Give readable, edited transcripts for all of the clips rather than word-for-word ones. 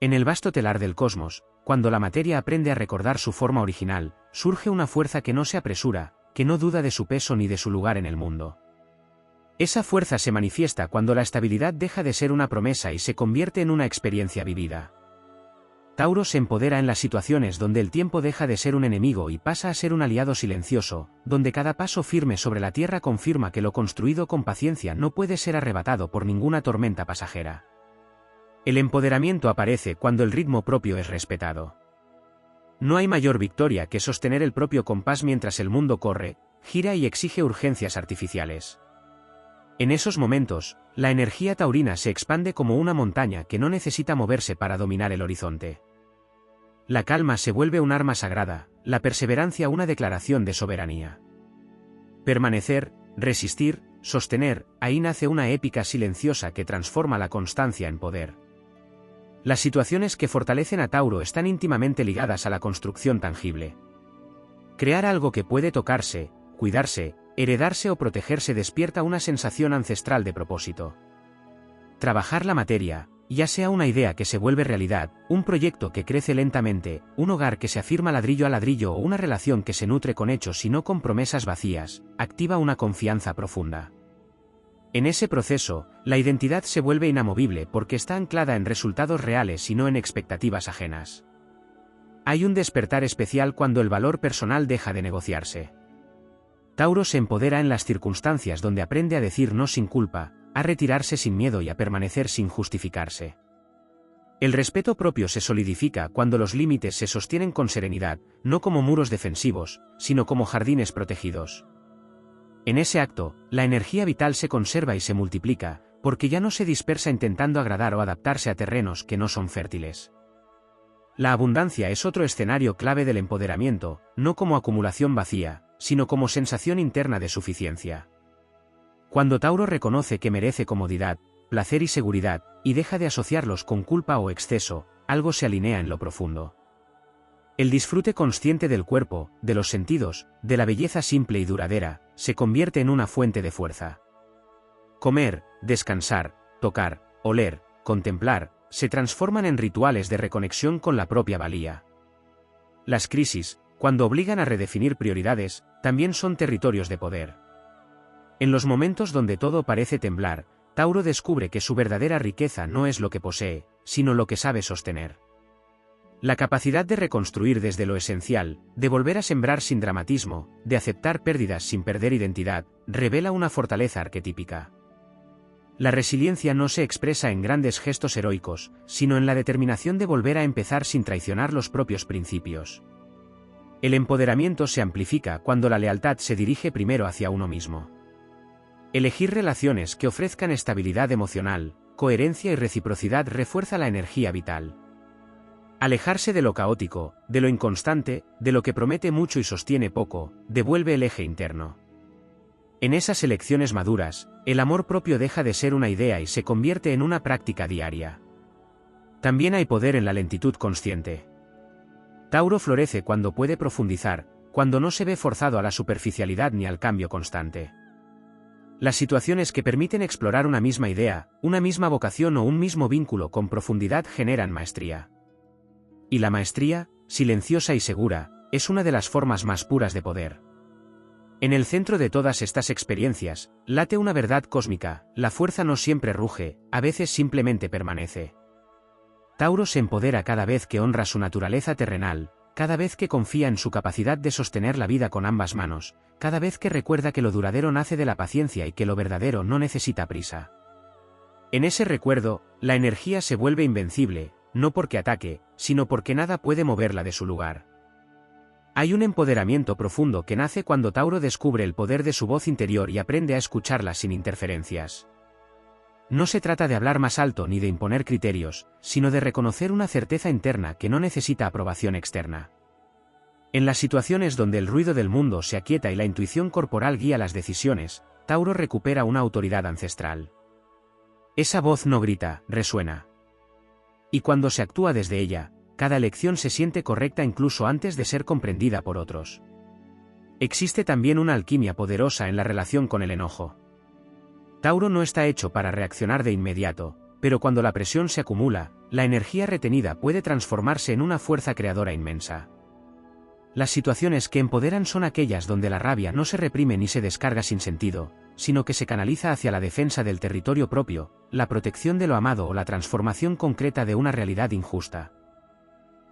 En el vasto telar del cosmos, cuando la materia aprende a recordar su forma original, surge una fuerza que no se apresura, que no duda de su peso ni de su lugar en el mundo. Esa fuerza se manifiesta cuando la estabilidad deja de ser una promesa y se convierte en una experiencia vivida. Tauro se empodera en las situaciones donde el tiempo deja de ser un enemigo y pasa a ser un aliado silencioso, donde cada paso firme sobre la tierra confirma que lo construido con paciencia no puede ser arrebatado por ninguna tormenta pasajera. El empoderamiento aparece cuando el ritmo propio es respetado. No hay mayor victoria que sostener el propio compás mientras el mundo corre, gira y exige urgencias artificiales. En esos momentos, la energía taurina se expande como una montaña que no necesita moverse para dominar el horizonte. La calma se vuelve un arma sagrada, la perseverancia una declaración de soberanía. Permanecer, resistir, sostener, ahí nace una épica silenciosa que transforma la constancia en poder. Las situaciones que fortalecen a Tauro están íntimamente ligadas a la construcción tangible. Crear algo que puede tocarse, cuidarse, heredarse o protegerse despierta una sensación ancestral de propósito. Trabajar la materia, ya sea una idea que se vuelve realidad, un proyecto que crece lentamente, un hogar que se afirma ladrillo a ladrillo o una relación que se nutre con hechos y no con promesas vacías, activa una confianza profunda. En ese proceso, la identidad se vuelve inamovible porque está anclada en resultados reales y no en expectativas ajenas. Hay un despertar especial cuando el valor personal deja de negociarse. Tauro se empodera en las circunstancias donde aprende a decir no sin culpa, a retirarse sin miedo y a permanecer sin justificarse. El respeto propio se solidifica cuando los límites se sostienen con serenidad, no como muros defensivos, sino como jardines protegidos. En ese acto, la energía vital se conserva y se multiplica, porque ya no se dispersa intentando agradar o adaptarse a terrenos que no son fértiles. La abundancia es otro escenario clave del empoderamiento, no como acumulación vacía, sino como sensación interna de suficiencia. Cuando Tauro reconoce que merece comodidad, placer y seguridad, y deja de asociarlos con culpa o exceso, algo se alinea en lo profundo. El disfrute consciente del cuerpo, de los sentidos, de la belleza simple y duradera, se convierte en una fuente de fuerza. Comer, descansar, tocar, oler, contemplar, se transforman en rituales de reconexión con la propia valía. Las crisis, cuando obligan a redefinir prioridades, también son territorios de poder. En los momentos donde todo parece temblar, Tauro descubre que su verdadera riqueza no es lo que posee, sino lo que sabe sostener. La capacidad de reconstruir desde lo esencial, de volver a sembrar sin dramatismo, de aceptar pérdidas sin perder identidad, revela una fortaleza arquetípica. La resiliencia no se expresa en grandes gestos heroicos, sino en la determinación de volver a empezar sin traicionar los propios principios. El empoderamiento se amplifica cuando la lealtad se dirige primero hacia uno mismo. Elegir relaciones que ofrezcan estabilidad emocional, coherencia y reciprocidad refuerza la energía vital. Alejarse de lo caótico, de lo inconstante, de lo que promete mucho y sostiene poco, devuelve el eje interno. En esas elecciones maduras, el amor propio deja de ser una idea y se convierte en una práctica diaria. También hay poder en la lentitud consciente. Tauro florece cuando puede profundizar, cuando no se ve forzado a la superficialidad ni al cambio constante. Las situaciones que permiten explorar una misma idea, una misma vocación o un mismo vínculo con profundidad generan maestría. Y la maestría, silenciosa y segura, es una de las formas más puras de poder. En el centro de todas estas experiencias, late una verdad cósmica: la fuerza no siempre ruge, a veces simplemente permanece. Tauro se empodera cada vez que honra su naturaleza terrenal, cada vez que confía en su capacidad de sostener la vida con ambas manos, cada vez que recuerda que lo duradero nace de la paciencia y que lo verdadero no necesita prisa. En ese recuerdo, la energía se vuelve invencible, no porque ataque, sino porque nada puede moverla de su lugar. Hay un empoderamiento profundo que nace cuando Tauro descubre el poder de su voz interior y aprende a escucharla sin interferencias. No se trata de hablar más alto ni de imponer criterios, sino de reconocer una certeza interna que no necesita aprobación externa. En las situaciones donde el ruido del mundo se aquieta y la intuición corporal guía las decisiones, Tauro recupera una autoridad ancestral. Esa voz no grita, resuena. Y cuando se actúa desde ella, cada elección se siente correcta incluso antes de ser comprendida por otros. Existe también una alquimia poderosa en la relación con el enojo. Tauro no está hecho para reaccionar de inmediato, pero cuando la presión se acumula, la energía retenida puede transformarse en una fuerza creadora inmensa. Las situaciones que empoderan son aquellas donde la rabia no se reprime ni se descarga sin sentido, sino que se canaliza hacia la defensa del territorio propio, la protección de lo amado o la transformación concreta de una realidad injusta.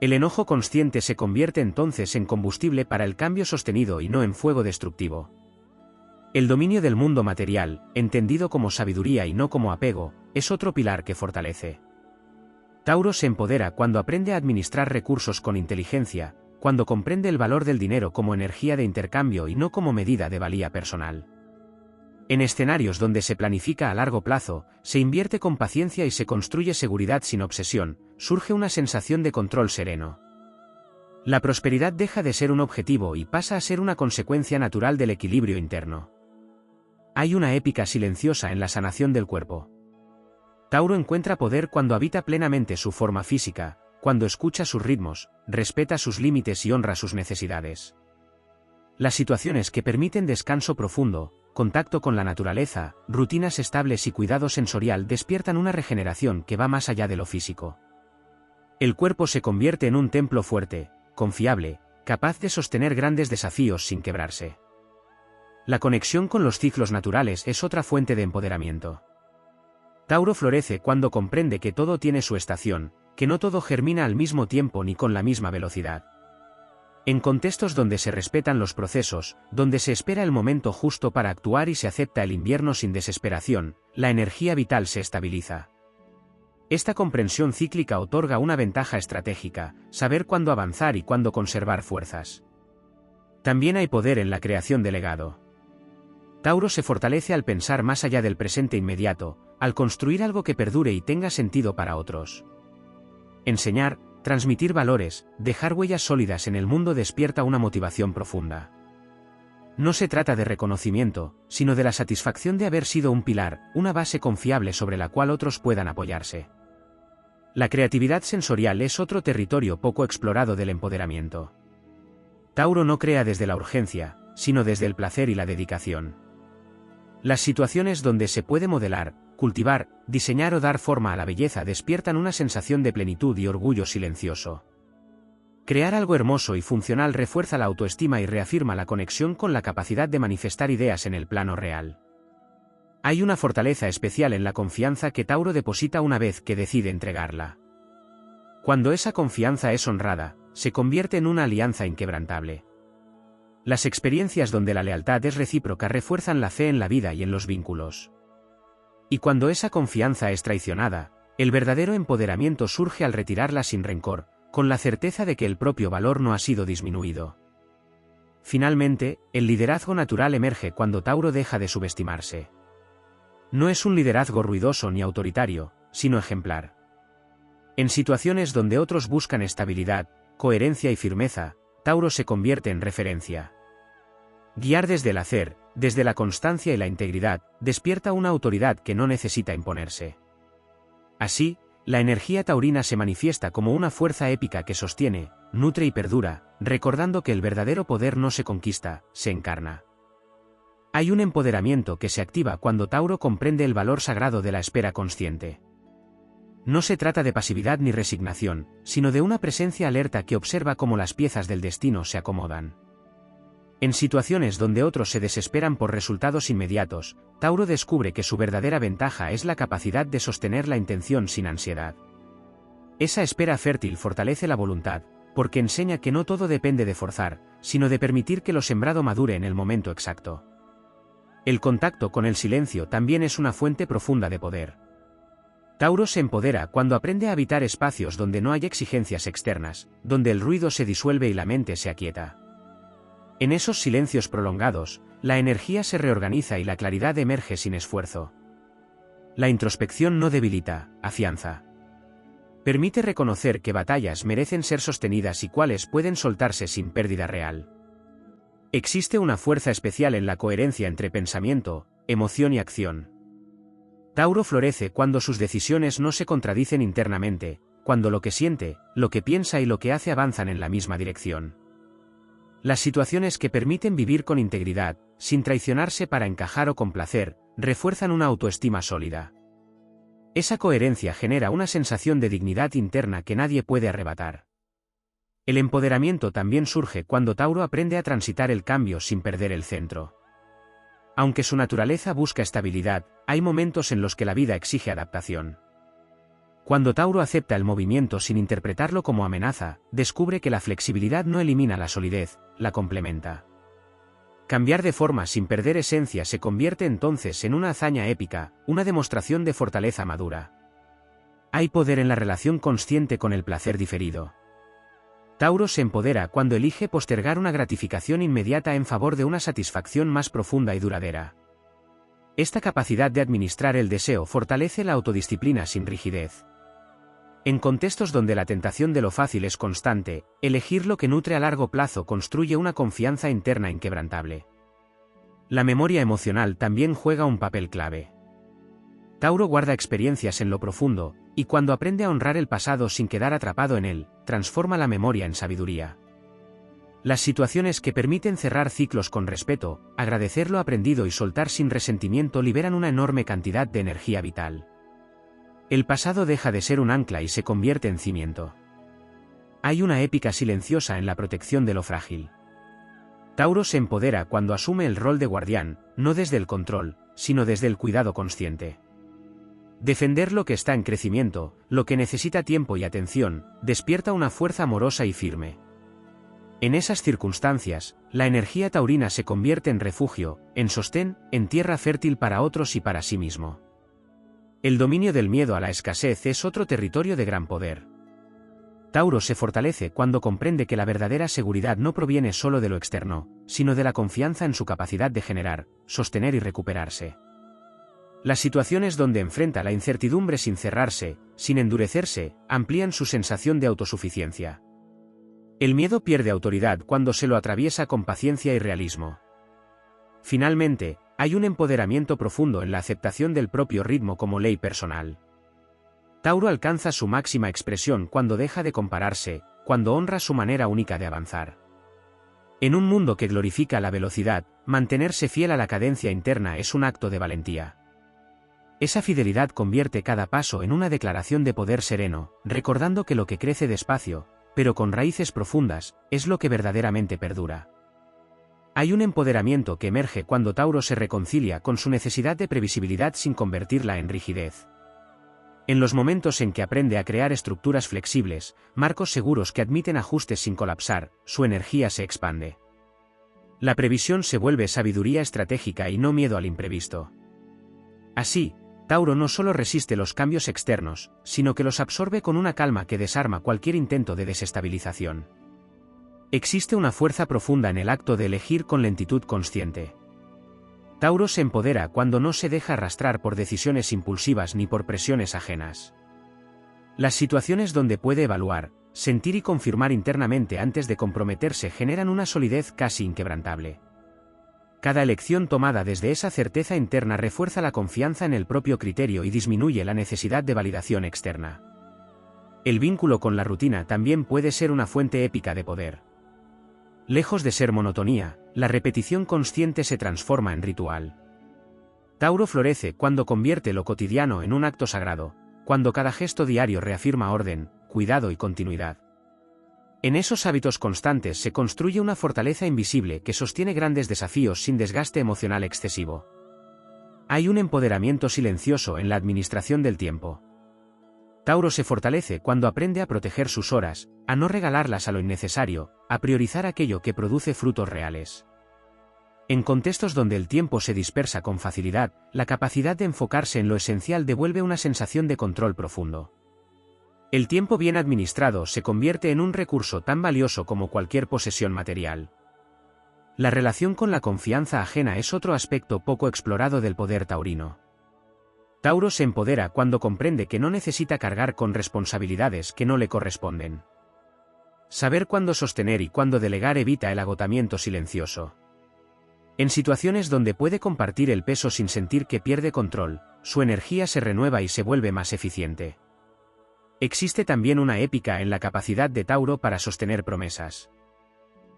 El enojo consciente se convierte entonces en combustible para el cambio sostenido y no en fuego destructivo. El dominio del mundo material, entendido como sabiduría y no como apego, es otro pilar que fortalece. Tauro se empodera cuando aprende a administrar recursos con inteligencia, cuando comprende el valor del dinero como energía de intercambio y no como medida de valía personal. En escenarios donde se planifica a largo plazo, se invierte con paciencia y se construye seguridad sin obsesión, surge una sensación de control sereno. La prosperidad deja de ser un objetivo y pasa a ser una consecuencia natural del equilibrio interno. Hay una épica silenciosa en la sanación del cuerpo. Tauro encuentra poder cuando habita plenamente su forma física, cuando escucha sus ritmos, respeta sus límites y honra sus necesidades. Las situaciones que permiten descanso profundo, contacto con la naturaleza, rutinas estables y cuidado sensorial despiertan una regeneración que va más allá de lo físico. El cuerpo se convierte en un templo fuerte, confiable, capaz de sostener grandes desafíos sin quebrarse. La conexión con los ciclos naturales es otra fuente de empoderamiento. Tauro florece cuando comprende que todo tiene su estación, que no todo germina al mismo tiempo ni con la misma velocidad. En contextos donde se respetan los procesos, donde se espera el momento justo para actuar y se acepta el invierno sin desesperación, la energía vital se estabiliza. Esta comprensión cíclica otorga una ventaja estratégica, saber cuándo avanzar y cuándo conservar fuerzas. También hay poder en la creación de legado. Tauro se fortalece al pensar más allá del presente inmediato, al construir algo que perdure y tenga sentido para otros. Enseñar, transmitir valores, dejar huellas sólidas en el mundo despierta una motivación profunda. No se trata de reconocimiento, sino de la satisfacción de haber sido un pilar, una base confiable sobre la cual otros puedan apoyarse. La creatividad sensorial es otro territorio poco explorado del empoderamiento. Tauro no crea desde la urgencia, sino desde el placer y la dedicación. Las situaciones donde se puede modelar, cultivar, diseñar o dar forma a la belleza despiertan una sensación de plenitud y orgullo silencioso. Crear algo hermoso y funcional refuerza la autoestima y reafirma la conexión con la capacidad de manifestar ideas en el plano real. Hay una fortaleza especial en la confianza que Tauro deposita una vez que decide entregarla. Cuando esa confianza es honrada, se convierte en una alianza inquebrantable. Las experiencias donde la lealtad es recíproca refuerzan la fe en la vida y en los vínculos. Y cuando esa confianza es traicionada, el verdadero empoderamiento surge al retirarla sin rencor, con la certeza de que el propio valor no ha sido disminuido. Finalmente, el liderazgo natural emerge cuando Tauro deja de subestimarse. No es un liderazgo ruidoso ni autoritario, sino ejemplar. En situaciones donde otros buscan estabilidad, coherencia y firmeza, Tauro se convierte en referencia. Guiar desde el hacer, desde la constancia y la integridad, despierta una autoridad que no necesita imponerse. Así, la energía taurina se manifiesta como una fuerza épica que sostiene, nutre y perdura, recordando que el verdadero poder no se conquista, se encarna. Hay un empoderamiento que se activa cuando Tauro comprende el valor sagrado de la espera consciente. No se trata de pasividad ni resignación, sino de una presencia alerta que observa cómo las piezas del destino se acomodan. En situaciones donde otros se desesperan por resultados inmediatos, Tauro descubre que su verdadera ventaja es la capacidad de sostener la intención sin ansiedad. Esa espera fértil fortalece la voluntad, porque enseña que no todo depende de forzar, sino de permitir que lo sembrado madure en el momento exacto. El contacto con el silencio también es una fuente profunda de poder. Tauro se empodera cuando aprende a habitar espacios donde no hay exigencias externas, donde el ruido se disuelve y la mente se aquieta. En esos silencios prolongados, la energía se reorganiza y la claridad emerge sin esfuerzo. La introspección no debilita, afianza. Permite reconocer que batallas merecen ser sostenidas y cuáles pueden soltarse sin pérdida real. Existe una fuerza especial en la coherencia entre pensamiento, emoción y acción. Tauro florece cuando sus decisiones no se contradicen internamente, cuando lo que siente, lo que piensa y lo que hace avanzan en la misma dirección. Las situaciones que permiten vivir con integridad, sin traicionarse para encajar o complacer, refuerzan una autoestima sólida. Esa coherencia genera una sensación de dignidad interna que nadie puede arrebatar. El empoderamiento también surge cuando Tauro aprende a transitar el cambio sin perder el centro. Aunque su naturaleza busca estabilidad, hay momentos en los que la vida exige adaptación. Cuando Tauro acepta el movimiento sin interpretarlo como amenaza, descubre que la flexibilidad no elimina la solidez, la complementa. Cambiar de forma sin perder esencia se convierte entonces en una hazaña épica, una demostración de fortaleza madura. Hay poder en la relación consciente con el placer diferido. Tauro se empodera cuando elige postergar una gratificación inmediata en favor de una satisfacción más profunda y duradera. Esta capacidad de administrar el deseo fortalece la autodisciplina sin rigidez. En contextos donde la tentación de lo fácil es constante, elegir lo que nutre a largo plazo construye una confianza interna inquebrantable. La memoria emocional también juega un papel clave. Tauro guarda experiencias en lo profundo, y cuando aprende a honrar el pasado sin quedar atrapado en él, transforma la memoria en sabiduría. Las situaciones que permiten cerrar ciclos con respeto, agradecer lo aprendido y soltar sin resentimiento liberan una enorme cantidad de energía vital. El pasado deja de ser un ancla y se convierte en cimiento. Hay una épica silenciosa en la protección de lo frágil. Tauro se empodera cuando asume el rol de guardián, no desde el control, sino desde el cuidado consciente. Defender lo que está en crecimiento, lo que necesita tiempo y atención, despierta una fuerza amorosa y firme. En esas circunstancias, la energía taurina se convierte en refugio, en sostén, en tierra fértil para otros y para sí mismo. El dominio del miedo a la escasez es otro territorio de gran poder. Tauro se fortalece cuando comprende que la verdadera seguridad no proviene solo de lo externo, sino de la confianza en su capacidad de generar, sostener y recuperarse. Las situaciones donde enfrenta la incertidumbre sin cerrarse, sin endurecerse, amplían su sensación de autosuficiencia. El miedo pierde autoridad cuando se lo atraviesa con paciencia y realismo. Finalmente, hay un empoderamiento profundo en la aceptación del propio ritmo como ley personal. Tauro alcanza su máxima expresión cuando deja de compararse, cuando honra su manera única de avanzar. En un mundo que glorifica la velocidad, mantenerse fiel a la cadencia interna es un acto de valentía. Esa fidelidad convierte cada paso en una declaración de poder sereno, recordando que lo que crece despacio, pero con raíces profundas, es lo que verdaderamente perdura. Hay un empoderamiento que emerge cuando Tauro se reconcilia con su necesidad de previsibilidad sin convertirla en rigidez. En los momentos en que aprende a crear estructuras flexibles, marcos seguros que admiten ajustes sin colapsar, su energía se expande. La previsión se vuelve sabiduría estratégica y no miedo al imprevisto. Así, Tauro no solo resiste los cambios externos, sino que los absorbe con una calma que desarma cualquier intento de desestabilización. Existe una fuerza profunda en el acto de elegir con lentitud consciente. Tauro se empodera cuando no se deja arrastrar por decisiones impulsivas ni por presiones ajenas. Las situaciones donde puede evaluar, sentir y confirmar internamente antes de comprometerse generan una solidez casi inquebrantable. Cada elección tomada desde esa certeza interna refuerza la confianza en el propio criterio y disminuye la necesidad de validación externa. El vínculo con la rutina también puede ser una fuente épica de poder. Lejos de ser monotonía, la repetición consciente se transforma en ritual. Tauro florece cuando convierte lo cotidiano en un acto sagrado, cuando cada gesto diario reafirma orden, cuidado y continuidad. En esos hábitos constantes se construye una fortaleza invisible que sostiene grandes desafíos sin desgaste emocional excesivo. Hay un empoderamiento silencioso en la administración del tiempo. Tauro se fortalece cuando aprende a proteger sus horas, a no regalarlas a lo innecesario, a priorizar aquello que produce frutos reales. En contextos donde el tiempo se dispersa con facilidad, la capacidad de enfocarse en lo esencial devuelve una sensación de control profundo. El tiempo bien administrado se convierte en un recurso tan valioso como cualquier posesión material. La relación con la confianza ajena es otro aspecto poco explorado del poder taurino. Tauro se empodera cuando comprende que no necesita cargar con responsabilidades que no le corresponden. Saber cuándo sostener y cuándo delegar evita el agotamiento silencioso. En situaciones donde puede compartir el peso sin sentir que pierde control, su energía se renueva y se vuelve más eficiente. Existe también una épica en la capacidad de Tauro para sostener promesas.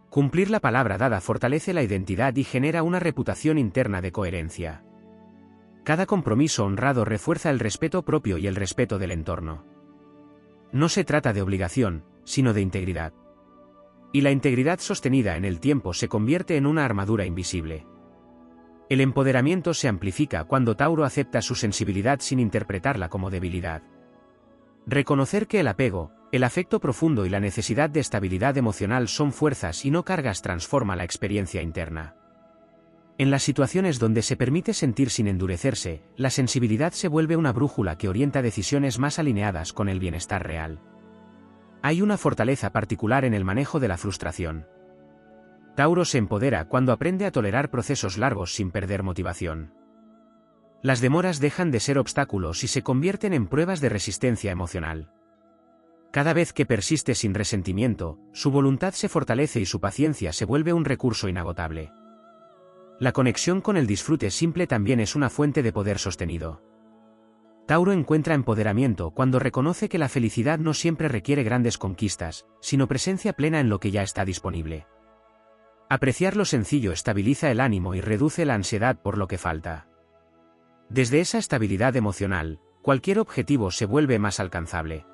Cumplir la palabra dada fortalece la identidad y genera una reputación interna de coherencia. Cada compromiso honrado refuerza el respeto propio y el respeto del entorno. No se trata de obligación, sino de integridad. Y la integridad sostenida en el tiempo se convierte en una armadura invisible. El empoderamiento se amplifica cuando Tauro acepta su sensibilidad sin interpretarla como debilidad. Reconocer que el apego, el afecto profundo y la necesidad de estabilidad emocional son fuerzas y no cargas transforma la experiencia interna. En las situaciones donde se permite sentir sin endurecerse, la sensibilidad se vuelve una brújula que orienta decisiones más alineadas con el bienestar real. Hay una fortaleza particular en el manejo de la frustración. Tauro se empodera cuando aprende a tolerar procesos largos sin perder motivación. Las demoras dejan de ser obstáculos y se convierten en pruebas de resistencia emocional. Cada vez que persiste sin resentimiento, su voluntad se fortalece y su paciencia se vuelve un recurso inagotable. La conexión con el disfrute simple también es una fuente de poder sostenido. Tauro encuentra empoderamiento cuando reconoce que la felicidad no siempre requiere grandes conquistas, sino presencia plena en lo que ya está disponible. Apreciar lo sencillo estabiliza el ánimo y reduce la ansiedad por lo que falta. Desde esa estabilidad emocional, cualquier objetivo se vuelve más alcanzable.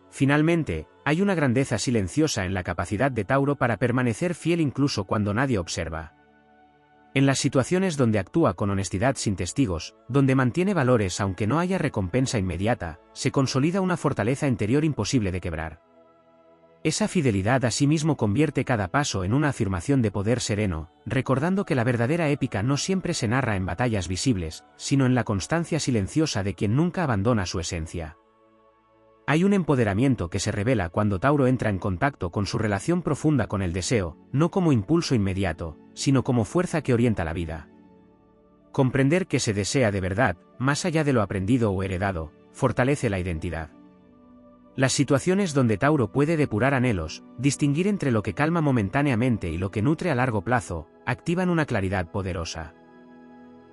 Finalmente, hay una grandeza silenciosa en la capacidad de Tauro para permanecer fiel incluso cuando nadie observa. En las situaciones donde actúa con honestidad sin testigos, donde mantiene valores aunque no haya recompensa inmediata, se consolida una fortaleza interior imposible de quebrar. Esa fidelidad a sí mismo convierte cada paso en una afirmación de poder sereno, recordando que la verdadera épica no siempre se narra en batallas visibles, sino en la constancia silenciosa de quien nunca abandona su esencia. Hay un empoderamiento que se revela cuando Tauro entra en contacto con su relación profunda con el deseo, no como impulso inmediato, sino como fuerza que orienta la vida. Comprender que se desea de verdad, más allá de lo aprendido o heredado, fortalece la identidad. Las situaciones donde Tauro puede depurar anhelos, distinguir entre lo que calma momentáneamente y lo que nutre a largo plazo, activan una claridad poderosa.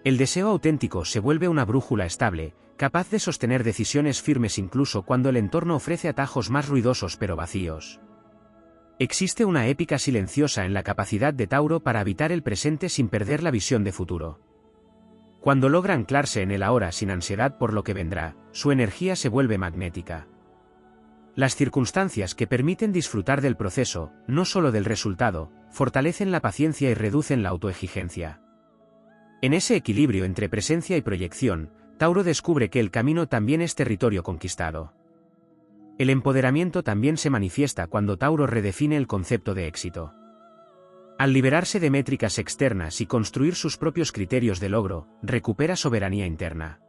El deseo auténtico se vuelve una brújula estable, capaz de sostener decisiones firmes incluso cuando el entorno ofrece atajos más ruidosos pero vacíos. Existe una épica silenciosa en la capacidad de Tauro para habitar el presente sin perder la visión de futuro. Cuando logra anclarse en el ahora sin ansiedad por lo que vendrá, su energía se vuelve magnética. Las circunstancias que permiten disfrutar del proceso, no solo del resultado, fortalecen la paciencia y reducen la autoexigencia. En ese equilibrio entre presencia y proyección, Tauro descubre que el camino también es territorio conquistado. El empoderamiento también se manifiesta cuando Tauro redefine el concepto de éxito. Al liberarse de métricas externas y construir sus propios criterios de logro, recupera soberanía interna.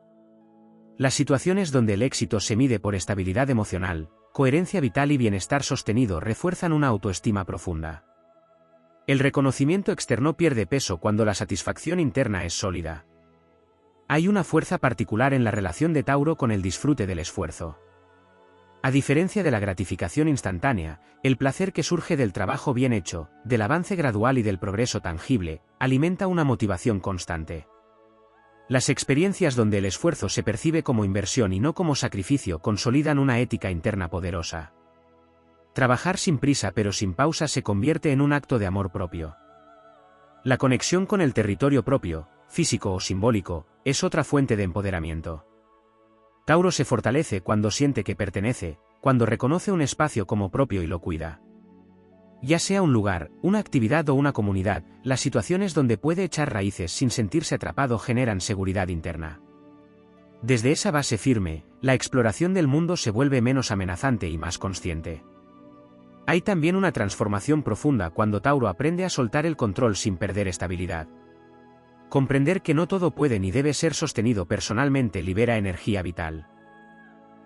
Las situaciones donde el éxito se mide por estabilidad emocional, coherencia vital y bienestar sostenido refuerzan una autoestima profunda. El reconocimiento externo pierde peso cuando la satisfacción interna es sólida. Hay una fuerza particular en la relación de Tauro con el disfrute del esfuerzo. A diferencia de la gratificación instantánea, el placer que surge del trabajo bien hecho, del avance gradual y del progreso tangible, alimenta una motivación constante. Las experiencias donde el esfuerzo se percibe como inversión y no como sacrificio consolidan una ética interna poderosa. Trabajar sin prisa pero sin pausa se convierte en un acto de amor propio. La conexión con el territorio propio, físico o simbólico, es otra fuente de empoderamiento. Tauro se fortalece cuando siente que pertenece, cuando reconoce un espacio como propio y lo cuida. Ya sea un lugar, una actividad o una comunidad, las situaciones donde puede echar raíces sin sentirse atrapado generan seguridad interna. Desde esa base firme, la exploración del mundo se vuelve menos amenazante y más consciente. Hay también una transformación profunda cuando Tauro aprende a soltar el control sin perder estabilidad. Comprender que no todo puede ni debe ser sostenido personalmente libera energía vital.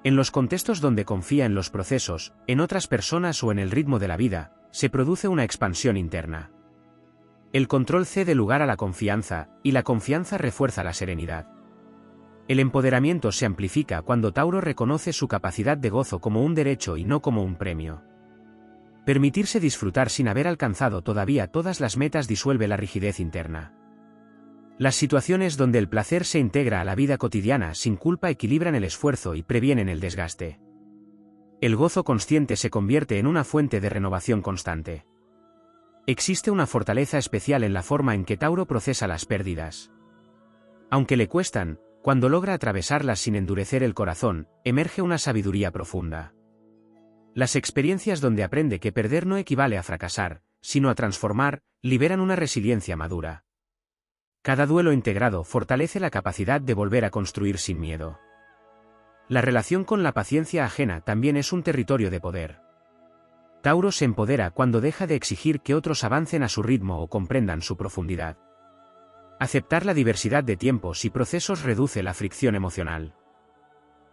En los contextos donde confía en los procesos, en otras personas o en el ritmo de la vida, se produce una expansión interna. El control cede lugar a la confianza, y la confianza refuerza la serenidad. El empoderamiento se amplifica cuando Tauro reconoce su capacidad de gozo como un derecho y no como un premio. Permitirse disfrutar sin haber alcanzado todavía todas las metas disuelve la rigidez interna. Las situaciones donde el placer se integra a la vida cotidiana sin culpa equilibran el esfuerzo y previenen el desgaste. El gozo consciente se convierte en una fuente de renovación constante. Existe una fortaleza especial en la forma en que Tauro procesa las pérdidas. Aunque le cuestan, cuando logra atravesarlas sin endurecer el corazón, emerge una sabiduría profunda. Las experiencias donde aprende que perder no equivale a fracasar, sino a transformar, liberan una resiliencia madura. Cada duelo integrado fortalece la capacidad de volver a construir sin miedo. La relación con la paciencia ajena también es un territorio de poder. Tauro se empodera cuando deja de exigir que otros avancen a su ritmo o comprendan su profundidad. Aceptar la diversidad de tiempos y procesos reduce la fricción emocional.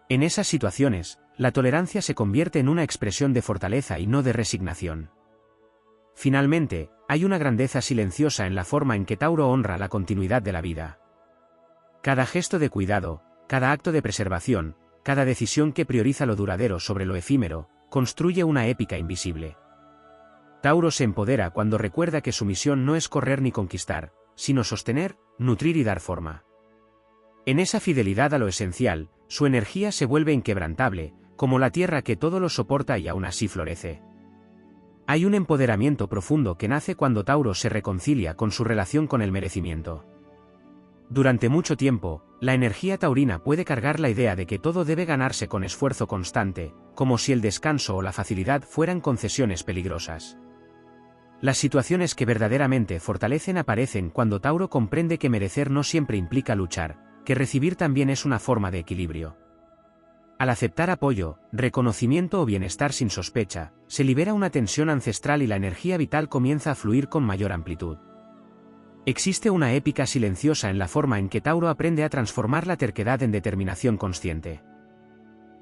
En esas situaciones, la tolerancia se convierte en una expresión de fortaleza y no de resignación. Finalmente, hay una grandeza silenciosa en la forma en que Tauro honra la continuidad de la vida. Cada gesto de cuidado, cada acto de preservación, cada decisión que prioriza lo duradero sobre lo efímero, construye una épica invisible. Tauro se empodera cuando recuerda que su misión no es correr ni conquistar, sino sostener, nutrir y dar forma. En esa fidelidad a lo esencial, su energía se vuelve inquebrantable, como la tierra que todo lo soporta y aún así florece. Hay un empoderamiento profundo que nace cuando Tauro se reconcilia con su relación con el merecimiento. Durante mucho tiempo, la energía taurina puede cargar la idea de que todo debe ganarse con esfuerzo constante, como si el descanso o la facilidad fueran concesiones peligrosas. Las situaciones que verdaderamente fortalecen aparecen cuando Tauro comprende que merecer no siempre implica luchar, que recibir también es una forma de equilibrio. Al aceptar apoyo, reconocimiento o bienestar sin sospecha, se libera una tensión ancestral y la energía vital comienza a fluir con mayor amplitud. Existe una épica silenciosa en la forma en que Tauro aprende a transformar la terquedad en determinación consciente.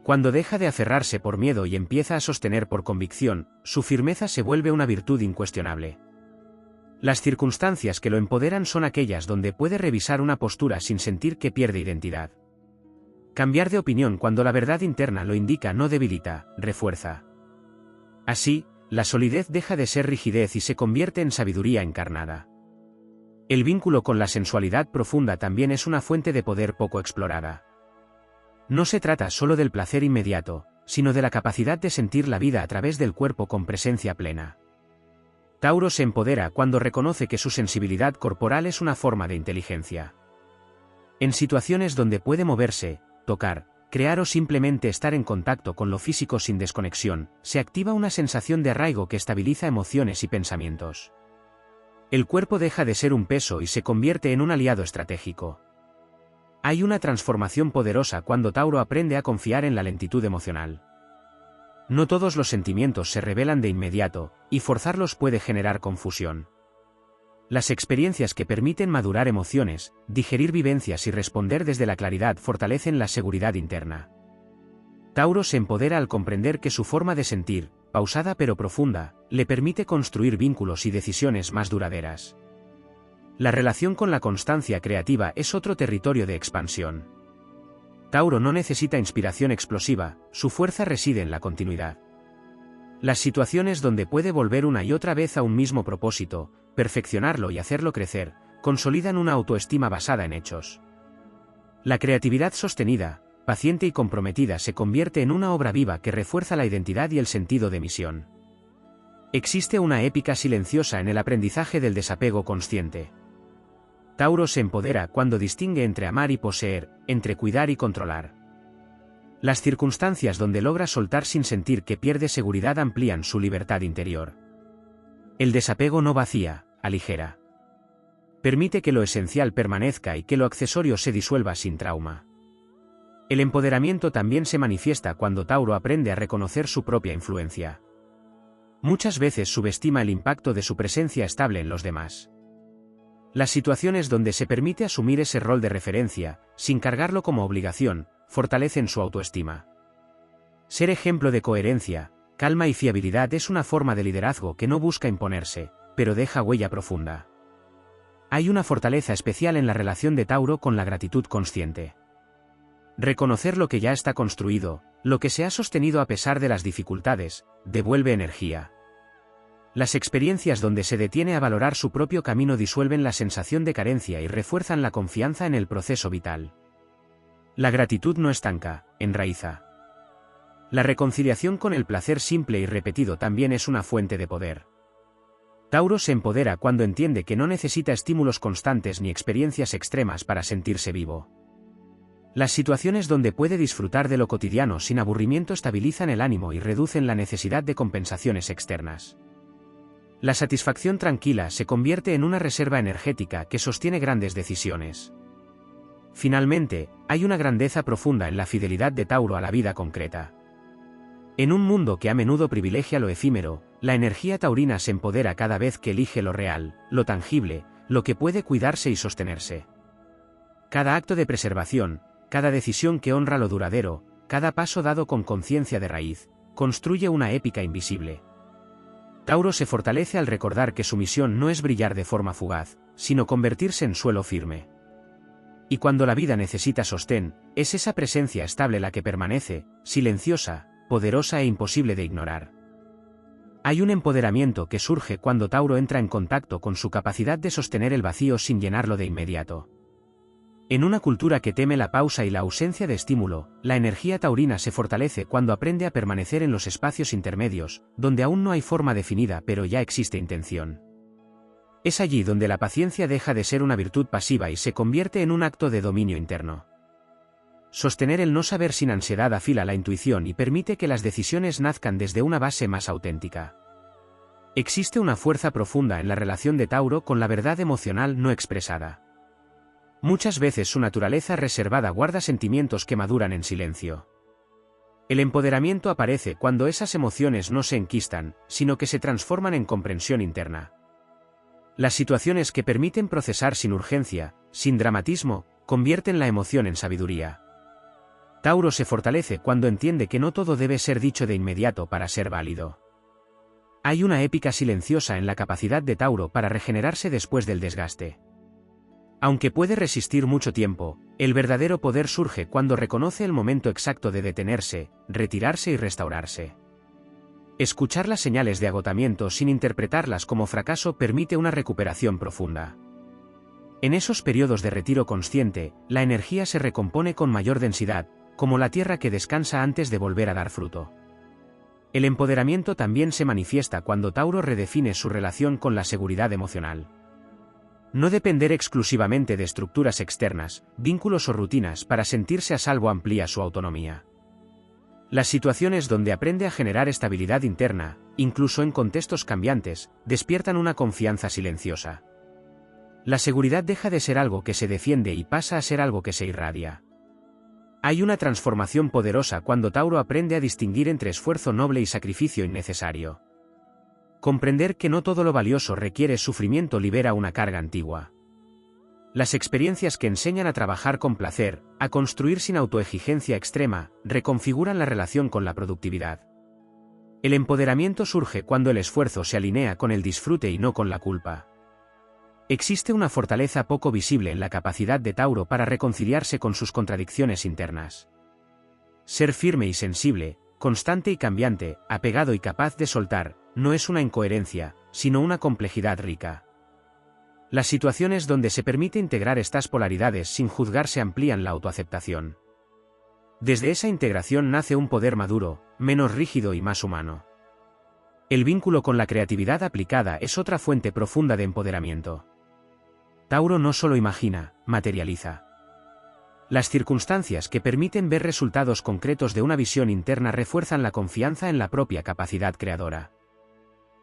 Cuando deja de aferrarse por miedo y empieza a sostener por convicción, su firmeza se vuelve una virtud incuestionable. Las circunstancias que lo empoderan son aquellas donde puede revisar una postura sin sentir que pierde identidad. Cambiar de opinión cuando la verdad interna lo indica no debilita, refuerza. Así, la solidez deja de ser rigidez y se convierte en sabiduría encarnada. El vínculo con la sensualidad profunda también es una fuente de poder poco explorada. No se trata solo del placer inmediato, sino de la capacidad de sentir la vida a través del cuerpo con presencia plena. Tauro se empodera cuando reconoce que su sensibilidad corporal es una forma de inteligencia. En situaciones donde puede moverse, tocar, crear o simplemente estar en contacto con lo físico sin desconexión, se activa una sensación de arraigo que estabiliza emociones y pensamientos. El cuerpo deja de ser un peso y se convierte en un aliado estratégico. Hay una transformación poderosa cuando Tauro aprende a confiar en la lentitud emocional. No todos los sentimientos se revelan de inmediato, y forzarlos puede generar confusión. Las experiencias que permiten madurar emociones, digerir vivencias y responder desde la claridad fortalecen la seguridad interna. Tauro se empodera al comprender que su forma de sentir, pausada pero profunda, le permite construir vínculos y decisiones más duraderas. La relación con la constancia creativa es otro territorio de expansión. Tauro no necesita inspiración explosiva, su fuerza reside en la continuidad. Las situaciones donde puede volver una y otra vez a un mismo propósito, perfeccionarlo y hacerlo crecer, consolidan una autoestima basada en hechos. La creatividad sostenida, paciente y comprometida se convierte en una obra viva que refuerza la identidad y el sentido de misión. Existe una épica silenciosa en el aprendizaje del desapego consciente. Tauro se empodera cuando distingue entre amar y poseer, entre cuidar y controlar. Las circunstancias donde logra soltar sin sentir que pierde seguridad amplían su libertad interior. El desapego no vacía, aligera. Permite que lo esencial permanezca y que lo accesorio se disuelva sin trauma. El empoderamiento también se manifiesta cuando Tauro aprende a reconocer su propia influencia. Muchas veces subestima el impacto de su presencia estable en los demás. Las situaciones donde se permite asumir ese rol de referencia, sin cargarlo como obligación, fortalecen su autoestima. Ser ejemplo de coherencia, calma y fiabilidad es una forma de liderazgo que no busca imponerse, pero deja huella profunda. Hay una fortaleza especial en la relación de Tauro con la gratitud consciente. Reconocer lo que ya está construido, lo que se ha sostenido a pesar de las dificultades, devuelve energía. Las experiencias donde se detiene a valorar su propio camino disuelven la sensación de carencia y refuerzan la confianza en el proceso vital. La gratitud no estanca, enraiza. La reconciliación con el placer simple y repetido también es una fuente de poder. Tauro se empodera cuando entiende que no necesita estímulos constantes ni experiencias extremas para sentirse vivo. Las situaciones donde puede disfrutar de lo cotidiano sin aburrimiento estabilizan el ánimo y reducen la necesidad de compensaciones externas. La satisfacción tranquila se convierte en una reserva energética que sostiene grandes decisiones. Finalmente, hay una grandeza profunda en la fidelidad de Tauro a la vida concreta. En un mundo que a menudo privilegia lo efímero, la energía taurina se empodera cada vez que elige lo real, lo tangible, lo que puede cuidarse y sostenerse. Cada acto de preservación, cada decisión que honra lo duradero, cada paso dado con conciencia de raíz, construye una épica invisible. Tauro se fortalece al recordar que su misión no es brillar de forma fugaz, sino convertirse en suelo firme. Y cuando la vida necesita sostén, es esa presencia estable la que permanece, silenciosa, poderosa e imposible de ignorar. Hay un empoderamiento que surge cuando Tauro entra en contacto con su capacidad de sostener el vacío sin llenarlo de inmediato. En una cultura que teme la pausa y la ausencia de estímulo, la energía taurina se fortalece cuando aprende a permanecer en los espacios intermedios, donde aún no hay forma definida pero ya existe intención. Es allí donde la paciencia deja de ser una virtud pasiva y se convierte en un acto de dominio interno. Sostener el no saber sin ansiedad afila la intuición y permite que las decisiones nazcan desde una base más auténtica. Existe una fuerza profunda en la relación de Tauro con la verdad emocional no expresada. Muchas veces su naturaleza reservada guarda sentimientos que maduran en silencio. El empoderamiento aparece cuando esas emociones no se enquistan, sino que se transforman en comprensión interna. Las situaciones que permiten procesar sin urgencia, sin dramatismo, convierten la emoción en sabiduría. Tauro se fortalece cuando entiende que no todo debe ser dicho de inmediato para ser válido. Hay una épica silenciosa en la capacidad de Tauro para regenerarse después del desgaste. Aunque puede resistir mucho tiempo, el verdadero poder surge cuando reconoce el momento exacto de detenerse, retirarse y restaurarse. Escuchar las señales de agotamiento sin interpretarlas como fracaso permite una recuperación profunda. En esos periodos de retiro consciente, la energía se recompone con mayor densidad, como la tierra que descansa antes de volver a dar fruto. El empoderamiento también se manifiesta cuando Tauro redefine su relación con la seguridad emocional. No depender exclusivamente de estructuras externas, vínculos o rutinas para sentirse a salvo amplía su autonomía. Las situaciones donde aprende a generar estabilidad interna, incluso en contextos cambiantes, despiertan una confianza silenciosa. La seguridad deja de ser algo que se defiende y pasa a ser algo que se irradia. Hay una transformación poderosa cuando Tauro aprende a distinguir entre esfuerzo noble y sacrificio innecesario. Comprender que no todo lo valioso requiere sufrimiento libera una carga antigua. Las experiencias que enseñan a trabajar con placer, a construir sin autoexigencia extrema, reconfiguran la relación con la productividad. El empoderamiento surge cuando el esfuerzo se alinea con el disfrute y no con la culpa. Existe una fortaleza poco visible en la capacidad de Tauro para reconciliarse con sus contradicciones internas. Ser firme y sensible, constante y cambiante, apegado y capaz de soltar, no es una incoherencia, sino una complejidad rica. Las situaciones donde se permite integrar estas polaridades sin juzgarse amplían la autoaceptación. Desde esa integración nace un poder maduro, menos rígido y más humano. El vínculo con la creatividad aplicada es otra fuente profunda de empoderamiento. Tauro no solo imagina, materializa. Las circunstancias que permiten ver resultados concretos de una visión interna refuerzan la confianza en la propia capacidad creadora.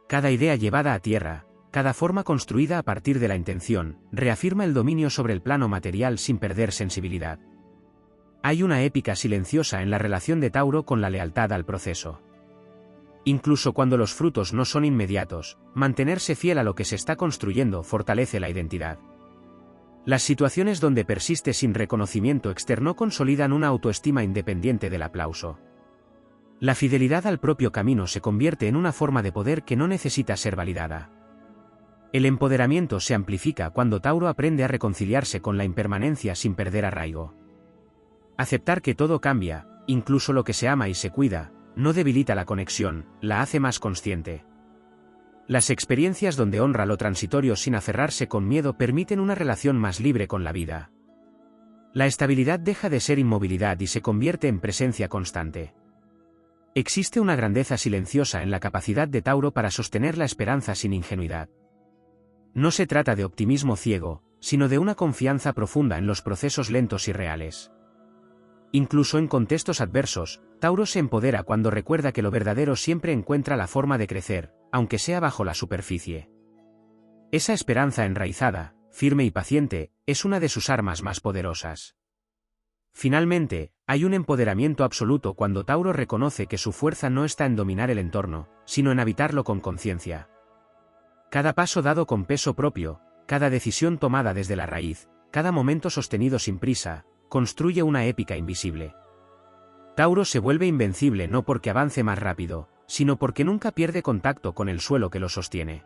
Cada idea llevada a tierra, cada forma construida a partir de la intención, reafirma el dominio sobre el plano material sin perder sensibilidad. Hay una épica silenciosa en la relación de Tauro con la lealtad al proceso. Incluso cuando los frutos no son inmediatos, mantenerse fiel a lo que se está construyendo fortalece la identidad. Las situaciones donde persiste sin reconocimiento externo consolidan una autoestima independiente del aplauso. La fidelidad al propio camino se convierte en una forma de poder que no necesita ser validada. El empoderamiento se amplifica cuando Tauro aprende a reconciliarse con la impermanencia sin perder arraigo. Aceptar que todo cambia, incluso lo que se ama y se cuida, no debilita la conexión, la hace más consciente. Las experiencias donde honra lo transitorio sin aferrarse con miedo permiten una relación más libre con la vida. La estabilidad deja de ser inmovilidad y se convierte en presencia constante. Existe una grandeza silenciosa en la capacidad de Tauro para sostener la esperanza sin ingenuidad. No se trata de optimismo ciego, sino de una confianza profunda en los procesos lentos y reales. Incluso en contextos adversos, Tauro se empodera cuando recuerda que lo verdadero siempre encuentra la forma de crecer, aunque sea bajo la superficie. Esa esperanza enraizada, firme y paciente, es una de sus armas más poderosas. Finalmente, hay un empoderamiento absoluto cuando Tauro reconoce que su fuerza no está en dominar el entorno, sino en habitarlo con conciencia. Cada paso dado con peso propio, cada decisión tomada desde la raíz, cada momento sostenido sin prisa, construye una épica invisible. Tauro se vuelve invencible no porque avance más rápido, sino porque nunca pierde contacto con el suelo que lo sostiene.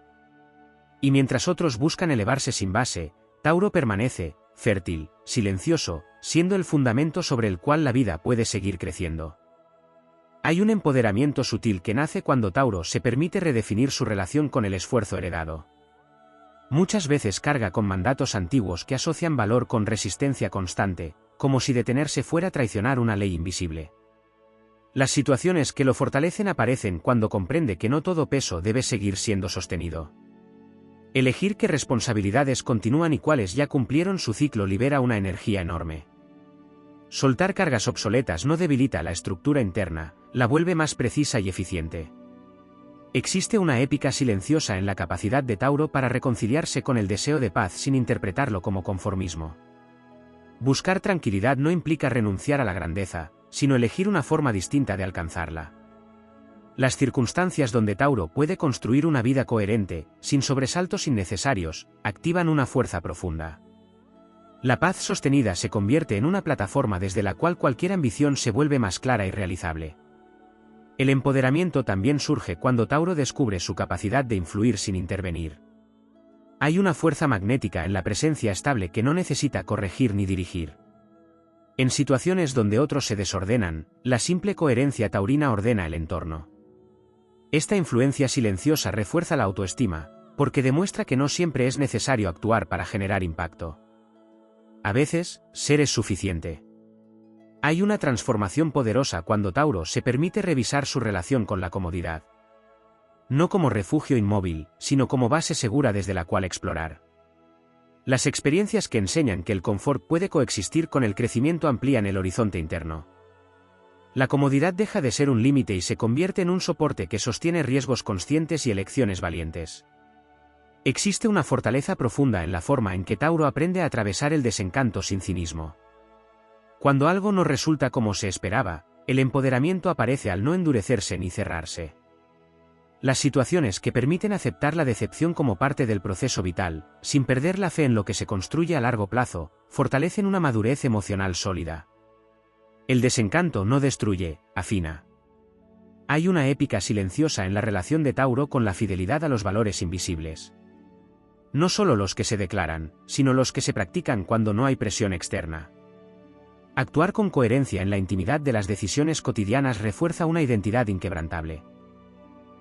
Y mientras otros buscan elevarse sin base, Tauro permanece, fértil, silencioso, siendo el fundamento sobre el cual la vida puede seguir creciendo. Hay un empoderamiento sutil que nace cuando Tauro se permite redefinir su relación con el esfuerzo heredado. Muchas veces carga con mandatos antiguos que asocian valor con resistencia constante, como si detenerse fuera traicionar una ley invisible. Las situaciones que lo fortalecen aparecen cuando comprende que no todo peso debe seguir siendo sostenido. Elegir qué responsabilidades continúan y cuáles ya cumplieron su ciclo libera una energía enorme. Soltar cargas obsoletas no debilita la estructura interna, la vuelve más precisa y eficiente. Existe una épica silenciosa en la capacidad de Tauro para reconciliarse con el deseo de paz sin interpretarlo como conformismo. Buscar tranquilidad no implica renunciar a la grandeza, sino elegir una forma distinta de alcanzarla. Las circunstancias donde Tauro puede construir una vida coherente, sin sobresaltos innecesarios, activan una fuerza profunda. La paz sostenida se convierte en una plataforma desde la cual cualquier ambición se vuelve más clara y realizable. El empoderamiento también surge cuando Tauro descubre su capacidad de influir sin intervenir. Hay una fuerza magnética en la presencia estable que no necesita corregir ni dirigir. En situaciones donde otros se desordenan, la simple coherencia taurina ordena el entorno. Esta influencia silenciosa refuerza la autoestima, porque demuestra que no siempre es necesario actuar para generar impacto. A veces, ser es suficiente. Hay una transformación poderosa cuando Tauro se permite revisar su relación con la comodidad. No como refugio inmóvil, sino como base segura desde la cual explorar. Las experiencias que enseñan que el confort puede coexistir con el crecimiento amplían el horizonte interno. La comodidad deja de ser un límite y se convierte en un soporte que sostiene riesgos conscientes y elecciones valientes. Existe una fortaleza profunda en la forma en que Tauro aprende a atravesar el desencanto sin cinismo. Cuando algo no resulta como se esperaba, el empoderamiento aparece al no endurecerse ni cerrarse. Las situaciones que permiten aceptar la decepción como parte del proceso vital, sin perder la fe en lo que se construye a largo plazo, fortalecen una madurez emocional sólida. El desencanto no destruye, afina. Hay una épica silenciosa en la relación de Tauro con la fidelidad a los valores invisibles. No solo los que se declaran, sino los que se practican cuando no hay presión externa. Actuar con coherencia en la intimidad de las decisiones cotidianas refuerza una identidad inquebrantable.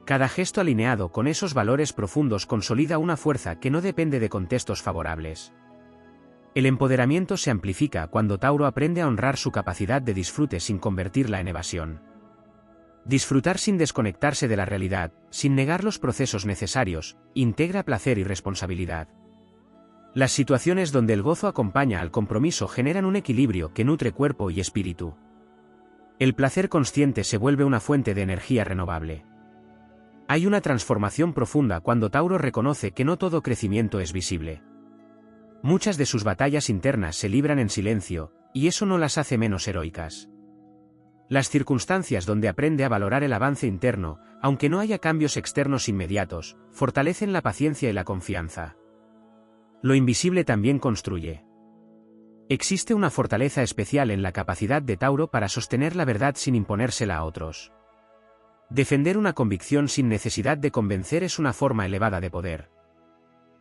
Cada gesto alineado con esos valores profundos consolida una fuerza que no depende de contextos favorables. El empoderamiento se amplifica cuando Tauro aprende a honrar su capacidad de disfrute sin convertirla en evasión. Disfrutar sin desconectarse de la realidad, sin negar los procesos necesarios, integra placer y responsabilidad. Las situaciones donde el gozo acompaña al compromiso generan un equilibrio que nutre cuerpo y espíritu. El placer consciente se vuelve una fuente de energía renovable. Hay una transformación profunda cuando Tauro reconoce que no todo crecimiento es visible. Muchas de sus batallas internas se libran en silencio, y eso no las hace menos heroicas. Las circunstancias donde aprende a valorar el avance interno, aunque no haya cambios externos inmediatos, fortalecen la paciencia y la confianza. Lo invisible también construye. Existe una fortaleza especial en la capacidad de Tauro para sostener la verdad sin imponérsela a otros. Defender una convicción sin necesidad de convencer es una forma elevada de poder.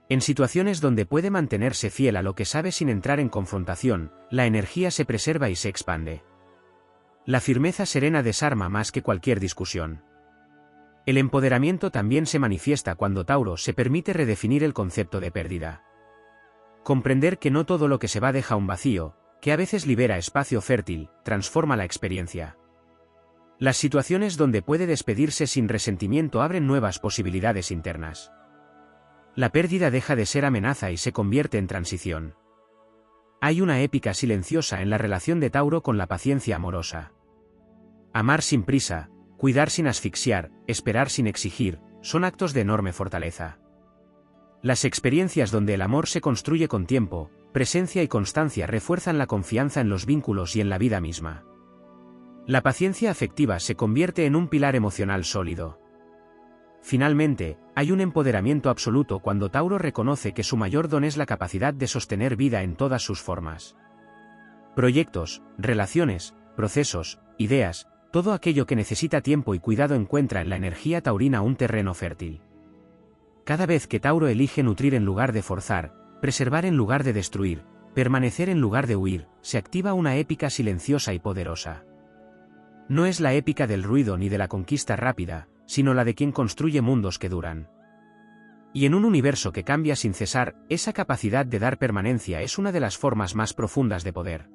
En situaciones donde puede mantenerse fiel a lo que sabe sin entrar en confrontación, la energía se preserva y se expande. La firmeza serena desarma más que cualquier discusión. El empoderamiento también se manifiesta cuando Tauro se permite redefinir el concepto de pérdida. Comprender que no todo lo que se va deja un vacío, que a veces libera espacio fértil, transforma la experiencia. Las situaciones donde puede despedirse sin resentimiento abren nuevas posibilidades internas. La pérdida deja de ser amenaza y se convierte en transición. Hay una épica silenciosa en la relación de Tauro con la paciencia amorosa. Amar sin prisa, cuidar sin asfixiar, esperar sin exigir, son actos de enorme fortaleza. Las experiencias donde el amor se construye con tiempo, presencia y constancia refuerzan la confianza en los vínculos y en la vida misma. La paciencia afectiva se convierte en un pilar emocional sólido. Finalmente, hay un empoderamiento absoluto cuando Tauro reconoce que su mayor don es la capacidad de sostener vida en todas sus formas. Proyectos, relaciones, procesos, ideas, todo aquello que necesita tiempo y cuidado encuentra en la energía taurina un terreno fértil. Cada vez que Tauro elige nutrir en lugar de forzar, preservar en lugar de destruir, permanecer en lugar de huir, se activa una épica silenciosa y poderosa. No es la épica del ruido ni de la conquista rápida, sino la de quien construye mundos que duran. Y en un universo que cambia sin cesar, esa capacidad de dar permanencia es una de las formas más profundas de poder.